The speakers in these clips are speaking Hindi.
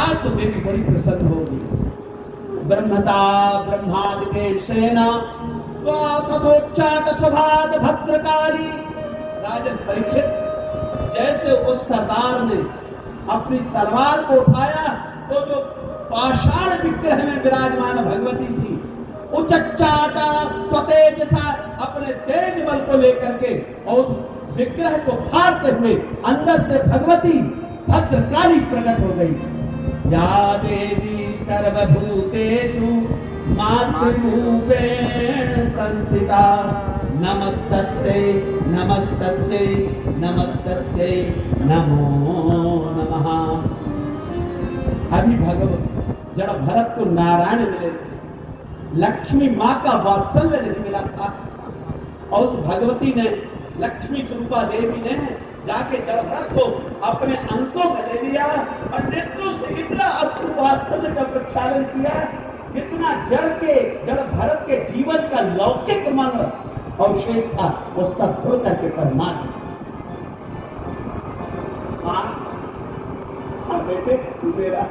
आज तो देवी बड़ी प्रसन्न होगी। ब्रह्मता ब्रह्मादिके सेना स्वसोच्चाट स्वभात भद्रकाली। राजन परीक्षित, जैसे उस सरदार ने अपनी तलवार को उठाया तो जो पाषाण विग्रह में विराजमान भगवती थी, उच्चाटा स्वतेजसा, अपने तेज बल को लेकर के और उस विग्रह को फाड़ते हुए अंदर से भगवती भद्रकाली प्रकट हो गई। या देवी सर्वभूतेषु मातृरूपेण संस्थिता, नमस्तस्यै नमस्तस्यै नमस्तस्यै नमो नमः। अभी जड़ भरत को नारायण मिले थे, लक्ष्मी माँ का वात्सल्य नहीं मिला था, और उस भगवती ने, लक्ष्मी स्वरूपा देवी ने जाके जड़ भरत को अपने अंकों में ले लिया और नेत्रों से इतना अस्तु वात्सल्य का प्रक्षालन किया जितना जड़ भरत के जीवन का लौकिक मन और शेष था वो सब धो करके परमात्मा। हाँ बेटे, मेरा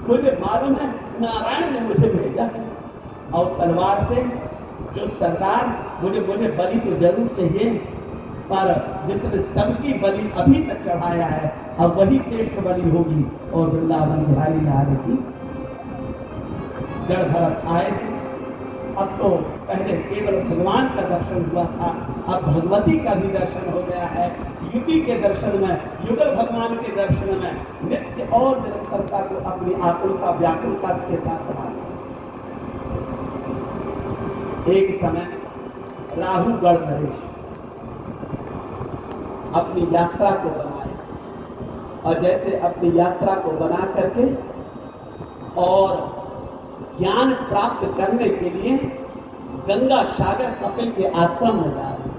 मुझे मालूम है नारायण ने मुझे भेजा, और तलवार से जो सरदार मुझे बलि तो जरूर चाहिए, पर जिसने सबकी बलि अभी तक चढ़ाया है अब वही श्रेष्ठ बलि होगी। और वृंदावन बिहारी लाल की जड़ भरत आए थे। अब तो पहले केवल भगवान का दर्शन हुआ था, अब भगवती का भी दर्शन हो गया है। युति के दर्शन में, युगल भगवान के दर्शन में नित्य और निरंतरता को अपनी आकुलता व्याकुलता के साथ बढ़ा। एक समय राहु गढ़ नरेश अपनी यात्रा को बनाए, और जैसे अपनी यात्रा को बना करके और ज्ञान प्राप्त करने के लिए गंगा सागर कपिल के आश्रम में जा रहे हैं।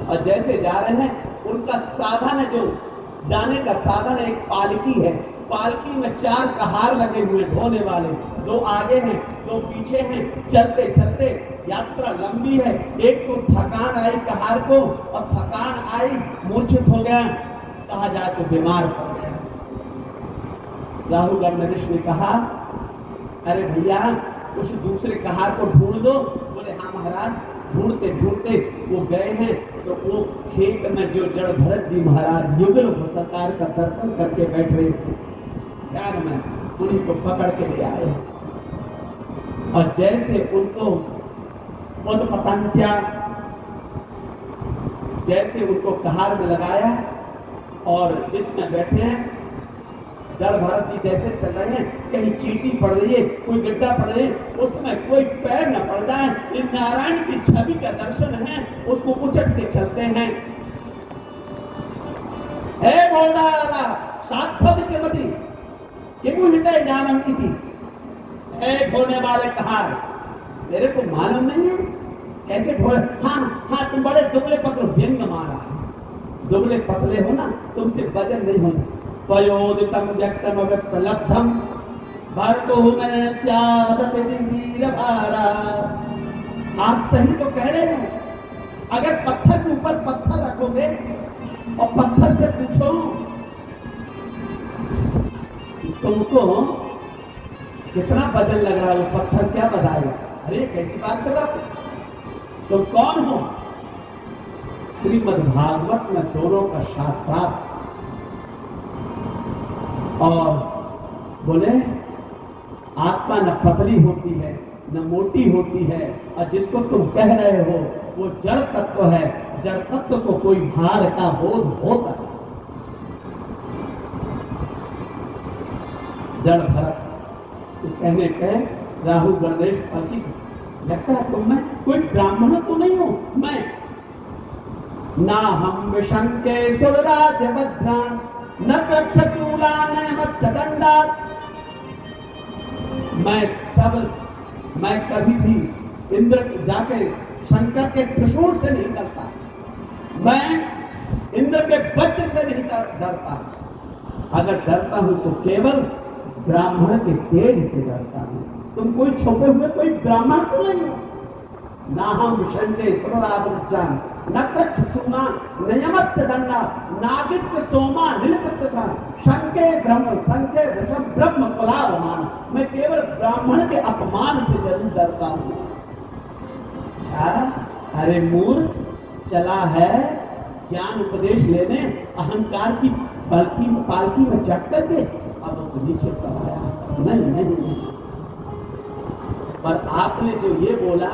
और जैसे जा रहे हैं उनका साधन है, जो जाने का साधन एक पालकी है। पालकी में 4 कहार लगे हुए ढोने वाले, 2 आगे हैं 2 पीछे हैं। चलते चलते यात्रा लंबी है। एक को थकान आई कहार को, और थकान आई मूर्छित हो गया, कहा जाए तो बीमार पड़ गया। राहु गणेश ने कहा, अरे भैया कुछ दूसरे कहार को ढूंढ दो। बोले हाँ महाराज। ढूंढते ढूंढते वो गए हैं तो वो खेत में जो जड़ भरत जी महाराज युगल सरकार का दर्शन करके बैठ रहे थे, ध्यान में उन्हीं को पकड़ के ले आए। और जैसे उनको पतंत्या, जैसे उनको कहार में लगाया और जिसमें बैठे हैं जड़ भरत जी जैसे चल रहे हैं, कहीं चींटी पड़ रही है, कोई गड्ढा पड़ रही है, उसमें कोई पैर न पड़ जाए। इन नारायण की छवि का दर्शन है, उसको उचट के चलते हैं। हे बोलना सात्वत के मति किमु हिते जानम की थी। हे ढोने वाले कहार, तेरे को मालूम नहीं है कैसे ढोए? हाँ तुम बड़े दुबले पतले, व्यंग मारा, दुबले पतले हो ना, तुमसे वजन नहीं हो सकता। त्वयोदितम व्यक्तम व्यक्तलब्धम भरतो में स्यादते वीर भारा। आप सही तो कह रहे हैं। अगर पत्थर के ऊपर पत्थर रखोगे और पत्थर से पूछो तुमको कितना वजन लग रहा है, वो पत्थर क्या बताएगा? अरे कैसी बात कर रहा हो, तुम कौन हो? श्रीमद् भागवत में दोनों का शास्त्रार्थ। और बोले आत्मा न पतली होती है न मोटी होती है, और जिसको तुम कह रहे हो वो जड़ तत्व है। जड़ तत्व को कोई भार का बोध होता है। जड़ भरत तो कहने कहे राहु गणेश पति लगता है तुम में कोई ब्राह्मण तो नहीं हो। मैं ना हम विशंके सुरराज भद्रान न त्रक्षशूला न मस्तदंडा। मैं कभी भी इंद्र जाके शंकर के त्रिशूल से नहीं डरता, मैं इंद्र के वज्र से नहीं डरता। अगर डरता हूं तो केवल ब्राह्मण के तेज से डरता हूं। तुम कोई छुपे हुए कोई ब्राह्मण तो नहीं हो। ना हम विशंके सुरराज भद्रान नत्रक्ष सुमा नयमस्य दंडा नागित्य सोमा नीलपत्र शंके वृषभ ब्रह्म कुलावमान। मैं केवल ब्राह्मण के अपमान से जरूर डरता हूँ। अरे मूर्ख, चला है ज्ञान उपदेश लेने अहंकार की पालकी में चढ़ करके, अब तो नीचे कराया। नहीं नहीं नहीं, पर आपने जो ये बोला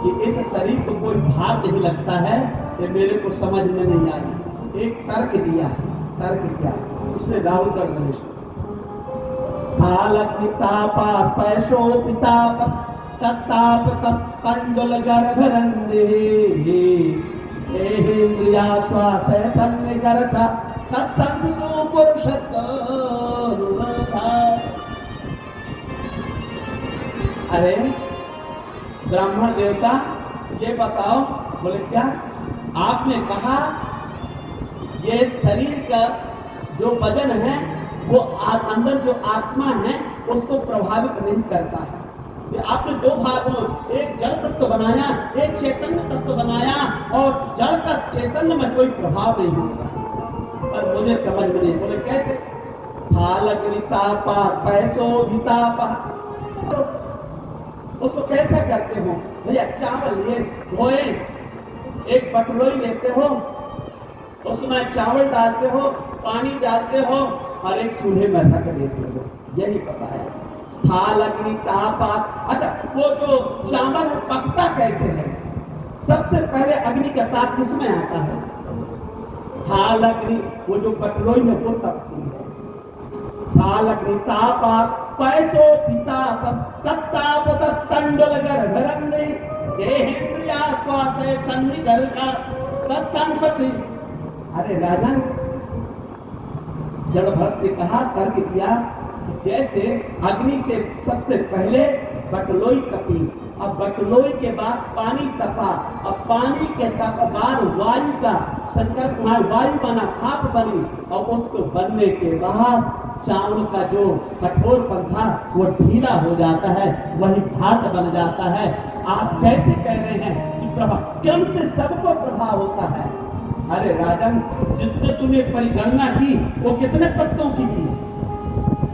कि इस शरीर को कोई भाव नहीं लगता है, ये मेरे को समझ में नहीं आई। एक तर्क दिया, तर्क क्या उसने? राहुल कर गणेश पैसो पिताप तत्ताप तत्कंडल गर्भरंदे इंद्रिया श्वास सन्निकर्षा तत्संसु पुरुषत्व। अरे ब्राह्मण देवता, ये बताओ, बोले क्या? आपने कहा ये शरीर का जो वजन है वो अंदर जो आत्मा है उसको प्रभावित नहीं करता है। ये आपने दो भागों, एक जड़ तत्व बनाया, एक चैतन्य तत्व बनाया, और जड़ का चैतन्य में कोई प्रभाव नहीं होता। पर मुझे समझ में नहीं। बोले कैसे? थालग्नितापा पैसो भितापा, तो उसको कैसा करते हो? भैया चावल लिए धोए, एक बटलोई लेते हो, उसमें चावल डालते हो, पानी डालते हो और एक चूल्हे में रख देते हो, यही पता है। थालग्नितापा। अच्छा, वो जो चावल पकता कैसे है? सबसे पहले अग्नि का ताप किसमें आता है? थालग्नि, वो जो बटलोई है वो तपती है। थालग्नितापा पैसो पिताप तत्ताप तत्कंडल गर्भरंदे देहेन्द्रिया श्वास सन्निकर्षा तत्संसि। अरे राजन, जड़ भक्त ने कहा, तर्क किया, जैसे अग्नि से सबसे पहले बटलोई तपी, अब बटलोई के बाद पानी तपा, अब पानी के तप बाद वायु का संकल्प, वायु बना, भाप बनी, और उसको बनने के बाद चावल का जो कठोरपन था वो ढीला हो जाता है, वही भात बन जाता है। आप कैसे कह रहे हैं कि प्रभाव क्रम से सबको प्रभाव होता है? अरे राजन, जितने तूने परिगणना की वो कितने तत्वों की की?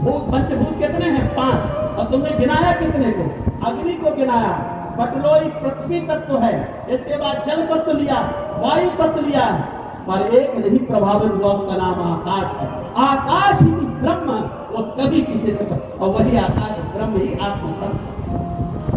भूत पंचभूत कितने हैं? 5। और तुमने गिनाया कितने को? अग्नि को गिनाया, बटलोई पृथ्वी तत्व है, इसके बाद जल तत्व लिया, वायु तत्व लिया, पर एक नहीं प्रभावित हुआ, उसका नाम आकाश है। आकाश ही ब्रह्म, वो कभी किसी से, और वही आकाश ब्रह्म ही आत्म तत्व।